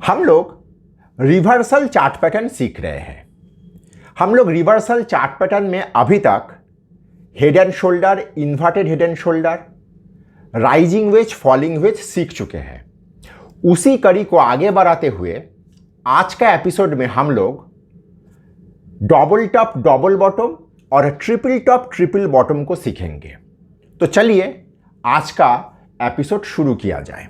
हम लोग reversal chart pattern सीख रहे हैं। हम लोग रिवर्सल चार्ट पैटर्न में अभी तक head and shoulder, inverted head and shoulder, rising veg, falling veg सीख चुके हैं। उसी कड़ी को आगे बढ़ाते हुए आज का एपिसोड में हम लोग डबल टॉप, डबल बॉटम और ट्रिपल टॉप, ट्रिपल बॉटम को सीखेंगे। तो चलिए आज का एपिसोड शुरू किया जाए।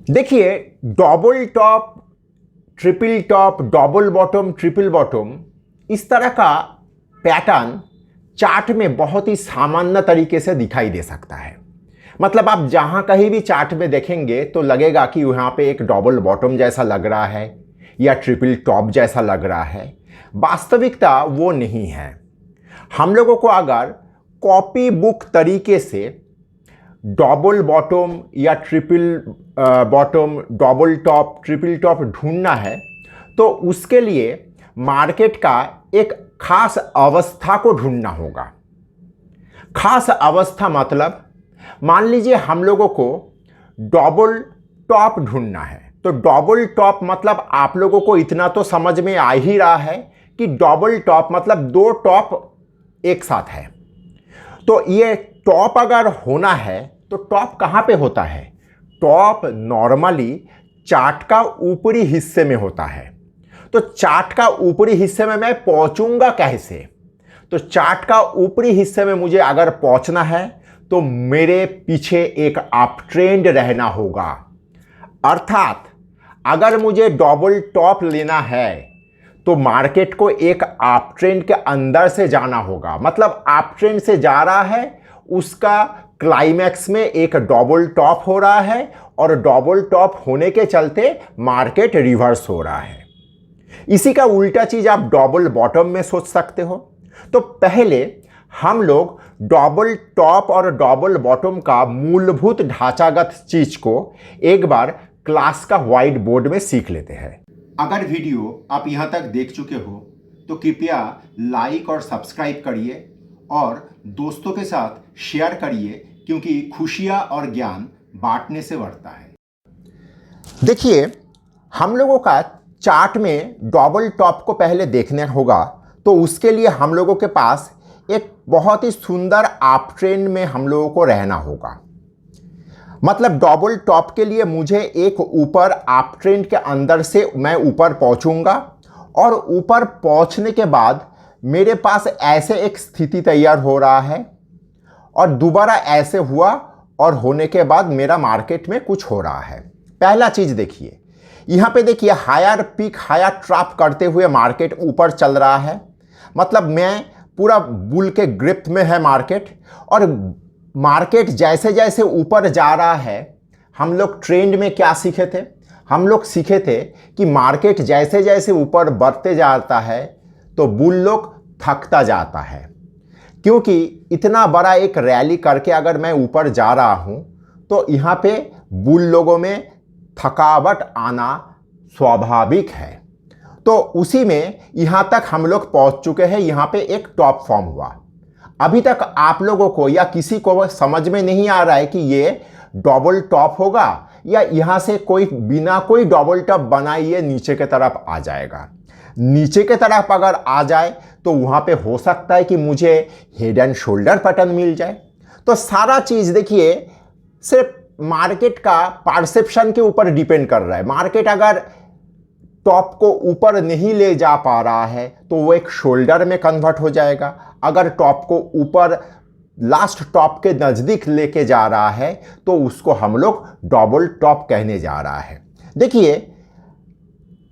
देखिए, double top, triple top, double bottom, triple bottom, इस तरह का पैटर्न चार्ट में बहुत ही सामान्य तरीके से दिखाई दे सकता है। मतलब आप जहां कहीं भी चार्ट में देखेंगे तो लगेगा कि यहाँ पे एक डबल बॉटम जैसा लग रहा है या ट्रिपल टॉप जैसा लग रहा है। वास्तविकता वो नहीं है। हम लोगों को अगर कॉपी बुक तरीके से डबल बॉटम या triple bottom, double top, triple top ढूंढना है तो उसके लिए मार्केट का एक खास अवस्था को ढूंढना होगा। खास अवस्था मतलब मान लीजिए हम लोगों को डबल टॉप ढूंढना है, तो डबल टॉप मतलब आप लोगों को इतना तो समझ में आ ही रहा है कि डबल टॉप मतलब दो टॉप एक साथ है। तो ये टॉप अगर होना है तो टॉप कहाँ पे होता है? टॉप नॉर्मली चार्ट का ऊपरी हिस्से में होता है। तो चार्ट का ऊपरी हिस्से में मैं पहुंचूंगा कैसे? तो चार्ट का ऊपरी हिस्से में मुझे अगर पहुंचना है तो मेरे पीछे एक अप ट्रेंड रहना होगा। अर्थात अगर मुझे डबल टॉप लेना है तो मार्केट को एक अप ट्रेंड के अंदर से जाना होगा। मतलब अप ट्रेंड से जा रहा है, उसका क्लाइमैक्स में एक डबल टॉप हो रहा है और डबल टॉप होने के चलते मार्केट रिवर्स हो रहा है। इसी का उल्टा चीज आप डबल बॉटम में सोच सकते हो। तो पहले हम लोग डबल टॉप और डबल बॉटम का मूलभूत ढांचागत चीज को एक बार क्लास का व्हाइट बोर्ड में सीख लेते हैं। अगर वीडियो आप यहां तक देख चुके हो तो कृपया लाइक और सब्सक्राइब करिए और दोस्तों के साथ शेयर करिए, क्योंकि खुशियां और ज्ञान बांटने से बढ़ता है। देखिए, हम लोगों का चार्ट में डबल टॉप को पहले देखना होगा, तो उसके लिए हम लोगों के पास एक बहुत ही सुंदर अप ट्रेंड में हम लोगों को रहना होगा। मतलब डबल टॉप के लिए मुझे एक ऊपर अप ट्रेंड के अंदर से मैं ऊपर पहुंचूंगा और ऊपर पहुंचने के बाद मेरे पास ऐसे एक स्थिति तैयार हो रहा है और दोबारा ऐसे हुआ और होने के बाद मेरा मार्केट में कुछ हो रहा है। पहला चीज देखिए, यहां पे देखिए हायर पीक, हायर ट्रैप करते हुए मार्केट ऊपर चल रहा है। मतलब मैं पूरा बुल के ग्रिप में है मार्केट, और मार्केट जैसे जैसे ऊपर जा रहा है, हम लोग ट्रेंड में क्या सीखे थे? हम लोग सीखे थे कि मार्केट जैसे जैसे ऊपर बढ़ते जाता है तो बुल लोग थकता जाता है, क्योंकि इतना बड़ा एक रैली करके अगर मैं ऊपर जा रहा हूं तो यहां पे बुल लोगों में थकावट आना स्वाभाविक है। तो उसी में यहां तक हम लोग पहुंच चुके हैं। यहां पे एक टॉप फॉर्म हुआ। अभी तक आप लोगों को या किसी को समझ में नहीं आ रहा है कि ये डबल टॉप होगा या यहां से कोई बिना कोई डबल टॉप बनाए ये नीचे की तरफ आ जाएगा। नीचे की तरफ अगर आ जाए तो वहां पे हो सकता है कि मुझे हेड एंड शोल्डर पैटर्न मिल जाए। तो सारा चीज देखिए सिर्फ मार्केट का परसेप्शन के ऊपर डिपेंड कर रहा है। मार्केट अगर टॉप को ऊपर नहीं ले जा पा रहा है तो वो एक शोल्डर में कन्वर्ट हो जाएगा। अगर टॉप को ऊपर लास्ट टॉप के नजदीक लेके जा रहा है तो उसको हम लोग डबल टॉप कहने जा रहा है। देखिए,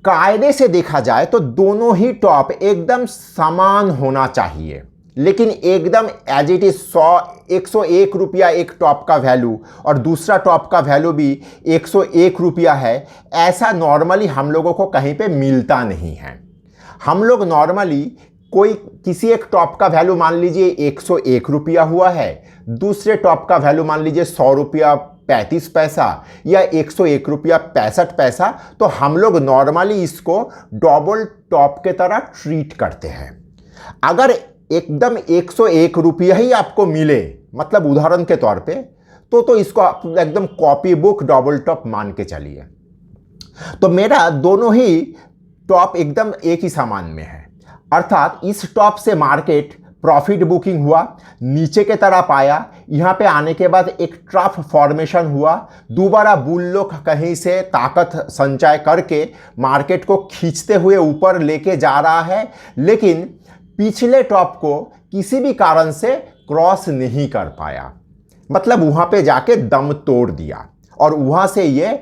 कायदे से देखा जाए तो दोनों ही टॉप एकदम समान होना चाहिए, लेकिन एकदम एज इट इज 101 रुपया एक टॉप का वैल्यू और दूसरा टॉप का वैल्यू भी 101 रुपया है, ऐसा नॉर्मली हम लोगों को कहीं पे मिलता नहीं है। हम लोग नॉर्मली कोई किसी एक टॉप का वैल्यू मान लीजिए 101 रुपया हुआ है, दूसरे टॉप का वैल्यू मान लीजिए 100 रुपया 35 पैसा या 101 रुपया 65 पैसा, तो हम लोग नॉर्मली इसको डबल टॉप के तरह ट्रीट करते हैं। अगर एकदम 101 रुपया ही आपको मिले, मतलब उदाहरण के तौर पे, तो इसको आप एकदम कॉपी बुक डबल टॉप मान के चलिए। तो मेरा दोनों ही टॉप एकदम एक ही सामान में है, अर्थात इस टॉप से मार्केट प्रॉफिट बुकिंग हुआ, नीचे के तरफ आया, यहाँ पे आने के बाद एक ट्रफ फॉर्मेशन हुआ, दोबारा बुल लोग कहीं से ताकत संचय करके मार्केट को खींचते हुए ऊपर लेके जा रहा है, लेकिन पिछले टॉप को किसी भी कारण से क्रॉस नहीं कर पाया, मतलब वहाँ पे जाके दम तोड़ दिया और वहाँ से ये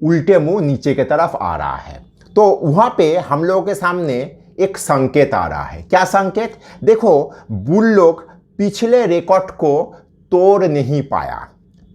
उल्टे मुंह नीचे के तरफ आ रहा है। तो वहाँ पे हम लोगों के सामने एक संकेत आ रहा है। क्या संकेत? देखो, बुल लोग पिछले रिकॉर्ड को तोड़ नहीं पाया।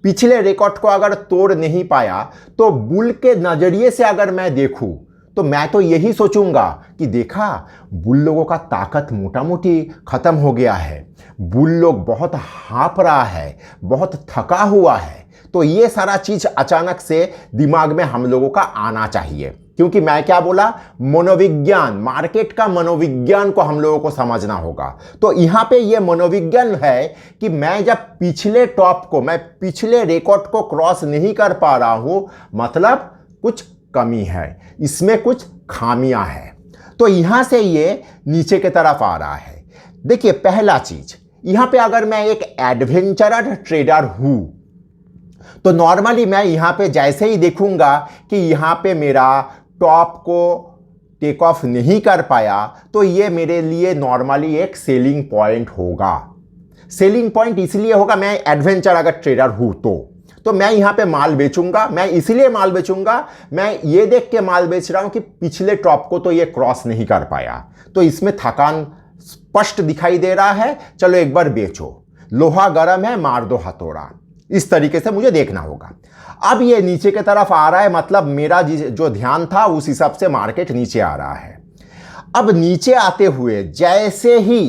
पिछले रिकॉर्ड को अगर तोड़ नहीं पाया तो बुल के नजरिए से अगर मैं देखूं तो मैं तो यही सोचूंगा कि देखा, बुल लोगों का ताकत मोटा मोटी खत्म हो गया है, बुल लोग बहुत हाँफ रहा है, बहुत थका हुआ है। तो ये सारा चीज अचानक से दिमाग में हम लोगों का आना चाहिए, क्योंकि मैं क्या बोला, मनोविज्ञान, मार्केट का मनोविज्ञान को हम लोगों को समझना होगा। तो यहाँ पे ये मनोविज्ञान है कि मैं जब पिछले टॉप को, मैं पिछले रिकॉर्ड को क्रॉस नहीं कर पा रहा हूं, मतलब कुछ कमी है, इसमें कुछ खामियां हैं। तो यहां से ये नीचे की तरफ आ रहा है। देखिए, पहला चीज, यहां पे अगर मैं एक एडवेंचरर ट्रेडर हूं तो नॉर्मली मैं यहां पे जैसे ही देखूंगा कि यहां पे मेरा टॉप को टेक ऑफ नहीं कर पाया, तो ये मेरे लिए नॉर्मली एक सेलिंग पॉइंट होगा। सेलिंग पॉइंट इसलिए होगा, मैं एडवेंचर अगर ट्रेडर हूं तो मैं यहां पे माल बेचूंगा। मैं इसलिए माल बेचूंगा, मैं ये देख के माल बेच रहा हूं कि पिछले टॉप को तो ये क्रॉस नहीं कर पाया, तो इसमें थकान स्पष्ट दिखाई दे रहा है, चलो एक बार बेचो, लोहा गर्म है मार दो हथौड़ा, इस तरीके से मुझे देखना होगा। अब ये नीचे की तरफ आ रहा है, मतलब मेरा जो ध्यान था उस हिसाब से मार्केट नीचे आ रहा है। अब नीचे आते हुए जैसे ही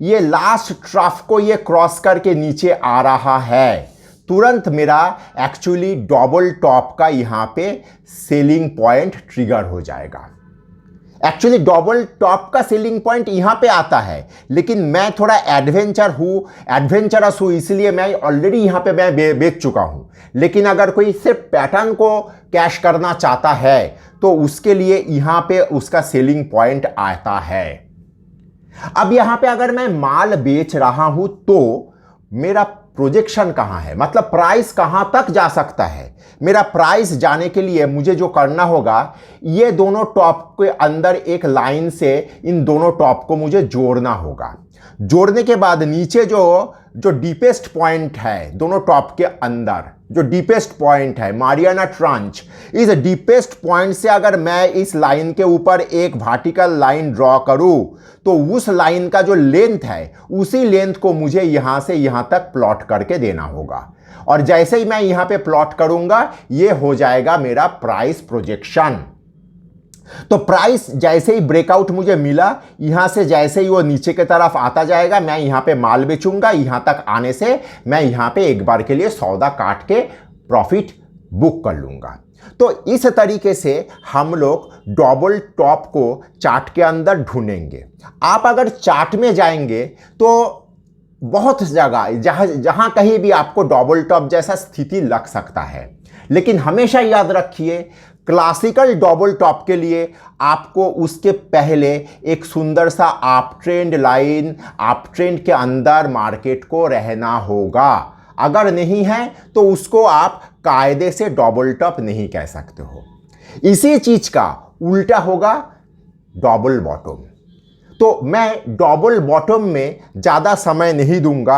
ये लास्ट ट्रफ को ये क्रॉस करके नीचे आ रहा है, तुरंत मेरा एक्चुअली डबल टॉप का यहां पे सेलिंग पॉइंट ट्रिगर हो जाएगा। एक्चुअली डबल टॉप का सेलिंग पॉइंट यहां पे आता है, लेकिन मैं थोड़ा एडवेंचरस हूं, इसलिए मैं ऑलरेडी यहां पे मैं बेच चुका हूं। लेकिन अगर कोई सिर्फ पैटर्न को कैश करना चाहता है तो उसके लिए यहां पे उसका सेलिंग पॉइंट आता है। अब यहां पे अगर मैं माल बेच रहा हूं तो मेरा प्रोजेक्शन कहां है, मतलब प्राइस कहां तक जा सकता है। मेरा प्राइस जाने के लिए मुझे जो करना होगा, ये दोनों टॉप के अंदर एक लाइन से इन दोनों टॉप को मुझे जोड़ना होगा। जोड़ने के बाद नीचे जो डीपेस्ट पॉइंट है दोनों टॉप के अंदर, जो डीपेस्ट पॉइंट है मारियाना ट्रांच, इस डीपेस्ट पॉइंट से अगर मैं इस लाइन के ऊपर एक वर्टिकल लाइन ड्रॉ करूं तो उस लाइन का जो लेंथ है उसी लेंथ को मुझे यहां से यहां तक प्लॉट करके देना होगा। और जैसे ही मैं यहां पे प्लॉट करूंगा, ये हो जाएगा मेरा प्राइस प्रोजेक्शन। तो प्राइस जैसे ही ब्रेकआउट मुझे मिला, यहां से जैसे ही वो नीचे की तरफ आता जाएगा, मैं यहां पे माल बेचूंगा। यहां तक आने से मैं यहां पे एक बार के लिए सौदा काट के प्रॉफिट बुक कर लूंगा। तो इस तरीके से हम लोग डबल टॉप को चार्ट के अंदर ढूंढेंगे। आप अगर चार्ट में जाएंगे तो बहुत जगह जहां कहीं भी आपको डबल टॉप जैसा स्थिति लग सकता है, लेकिन हमेशा याद रखिए, क्लासिकल डबल टॉप के लिए आपको उसके पहले एक सुंदर सा आप ट्रेंड लाइन, आप ट्रेंड के अंदर मार्केट को रहना होगा। अगर नहीं है तो उसको आप कायदे से डबल टॉप नहीं कह सकते हो। इसी चीज का उल्टा होगा डबल बॉटम। तो मैं डबल बॉटम में ज़्यादा समय नहीं दूंगा,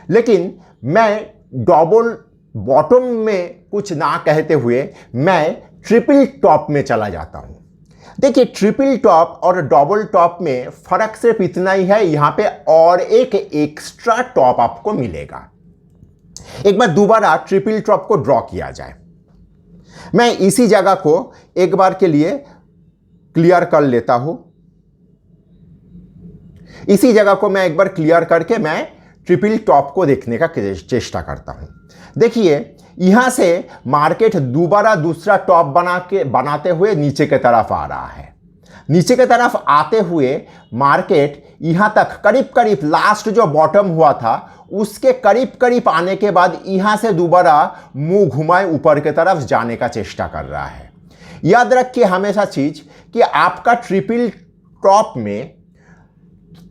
लेकिन मैं डबल बॉटम में कुछ ना कहते हुए मैं ट्रिपल टॉप में चला जाता हूं। देखिए, ट्रिपल टॉप और डबल टॉप में फर्क सिर्फ इतना ही है, यहां पे और एक एक्स्ट्रा टॉप आपको मिलेगा। एक बार दोबारा ट्रिपल टॉप को ड्रॉ किया जाए। मैं इसी जगह को एक बार के लिए क्लियर कर लेता हूं। इसी जगह को मैं एक बार क्लियर करके मैं ट्रिपल टॉप को देखने का चेष्टा करता हूं। देखिए यहां से मार्केट दोबारा दूसरा टॉप बनाते हुए नीचे की तरफ आ रहा है। नीचे की तरफ आते हुए मार्केट यहां तक करीब करीब लास्ट जो बॉटम हुआ था उसके करीब करीब आने के बाद यहां से दोबारा मुंह घुमाए ऊपर की तरफ जाने का चेष्टा कर रहा है। याद रखिए हमेशा चीज कि आपका ट्रिपल टॉप में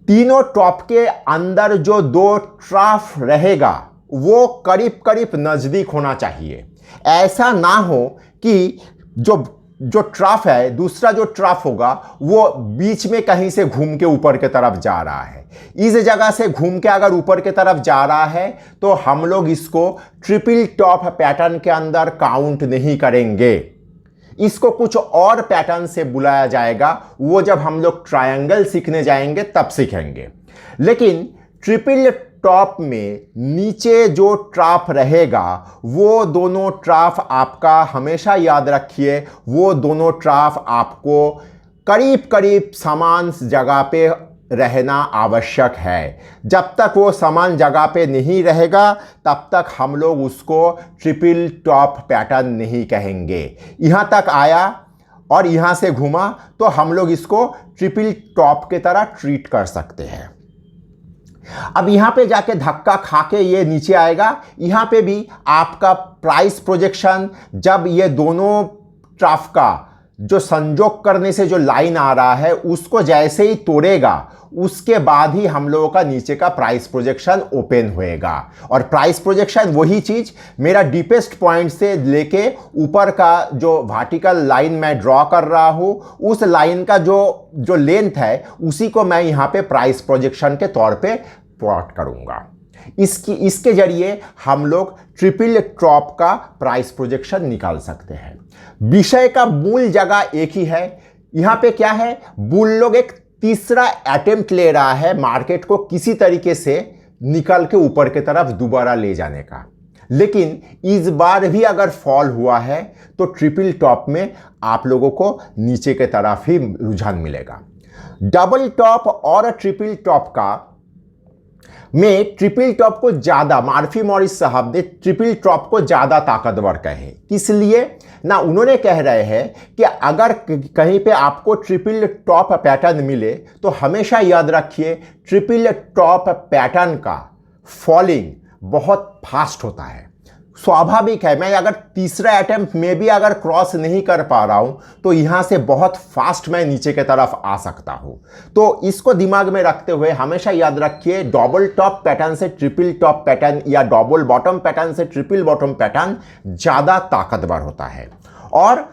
तीनों टॉप के अंदर जो दो ट्राफ रहेगा वो करीब करीब नजदीक होना चाहिए। ऐसा ना हो कि जो ट्राफ है दूसरा जो ट्राफ होगा वो बीच में कहीं से घूम के ऊपर की तरफ जा रहा है। इस जगह से घूम के अगर ऊपर की तरफ जा रहा है तो हम लोग इसको ट्रिपल टॉप पैटर्न के अंदर काउंट नहीं करेंगे। इसको कुछ और पैटर्न से बुलाया जाएगा, वो जब हम लोग ट्रायंगल सीखने जाएंगे तब सीखेंगे। लेकिन ट्रिपल टॉप में नीचे जो ट्राफ रहेगा वो दोनों ट्राफ आपका हमेशा याद रखिए, वो दोनों ट्राफ आपको करीब करीब समान जगह पे रहना आवश्यक है। जब तक वो समान जगह पे नहीं रहेगा तब तक हम लोग उसको ट्रिपल टॉप पैटर्न नहीं कहेंगे। यहाँ तक आया और यहाँ से घुमा तो हम लोग इसको ट्रिपल टॉप की तरह ट्रीट कर सकते हैं। अब यहाँ पे जाके धक्का खा के ये नीचे आएगा। यहाँ पे भी आपका प्राइस प्रोजेक्शन जब ये दोनों ट्राफ का जो संजोग करने से जो लाइन आ रहा है उसको जैसे ही तोड़ेगा उसके बाद ही हम लोगों का नीचे का प्राइस प्रोजेक्शन ओपन होएगा। और प्राइस प्रोजेक्शन वही चीज मेरा डीपेस्ट पॉइंट से लेके ऊपर का जो वर्टिकल लाइन मैं ड्रॉ कर रहा हूं उस लाइन का जो लेंथ है उसी को मैं यहां पे प्राइस प्रोजेक्शन के तौर पे प्लॉट करूंगा। इसके जरिए हम लोग ट्रिपल टॉप का प्राइस प्रोजेक्शन निकाल सकते हैं। विषय का मूल जगह एक ही है। यहां पे क्या है, बुल लोग एक तीसरा अटेम्प्ट ले रहा है मार्केट को किसी तरीके से निकल के ऊपर की तरफ दोबारा ले जाने का। लेकिन इस बार भी अगर फॉल हुआ है तो ट्रिपल टॉप में आप लोगों को नीचे की तरफ ही रुझान मिलेगा। डबल टॉप और ट्रिपल टॉप का में ट्रिपल टॉप को ज्यादा, मार्फी मॉरिस साहब ने ट्रिपल टॉप को ज्यादा ताकतवर कहे। इसलिए ना उन्होंने कह रहे हैं कि अगर कहीं पे आपको ट्रिपल टॉप पैटर्न मिले तो हमेशा याद रखिए ट्रिपल टॉप पैटर्न का फॉलिंग बहुत फास्ट होता है। स्वाभाविक है, मैं अगर तीसरा अटेम्प्ट में भी अगर क्रॉस नहीं कर पा रहा हूं तो यहां से बहुत फास्ट मैं नीचे की तरफ आ सकता हूं। तो इसको दिमाग में रखते हुए हमेशा याद रखिए डबल टॉप पैटर्न से ट्रिपल टॉप पैटर्न या डबल बॉटम पैटर्न से ट्रिपल बॉटम पैटर्न ज्यादा ताकतवर होता है। और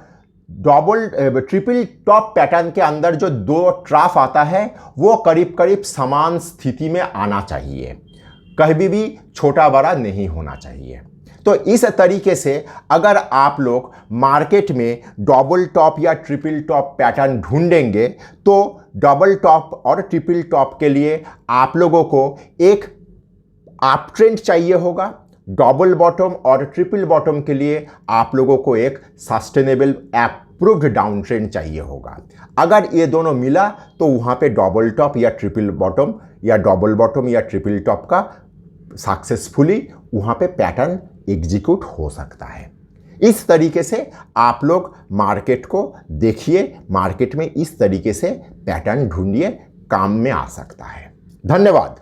ट्रिपल टॉप पैटर्न के अंदर जो दो ट्राफ आता है वो करीब करीब समान स्थिति में आना चाहिए, कभी भी छोटा बड़ा नहीं होना चाहिए। तो इस तरीके से अगर आप लोग मार्केट में डबल टॉप या ट्रिपल टॉप पैटर्न ढूंढेंगे तो डबल टॉप और ट्रिपल टॉप के लिए आप लोगों को एक अप ट्रेंड चाहिए होगा। डबल बॉटम और ट्रिपल बॉटम के लिए आप लोगों को एक सस्टेनेबल अप्रूव्ड डाउन ट्रेंड चाहिए होगा। अगर ये दोनों मिला तो वहाँ पे डबल टॉप या ट्रिपल बॉटम या डबल बॉटम या ट्रिपल टॉप का सक्सेसफुली वहाँ पे पैटर्न एग्जीक्यूट हो सकता है। इस तरीके से आप लोग मार्केट को देखिए, मार्केट में इस तरीके से पैटर्न ढूंढिए, काम में आ सकता है। धन्यवाद।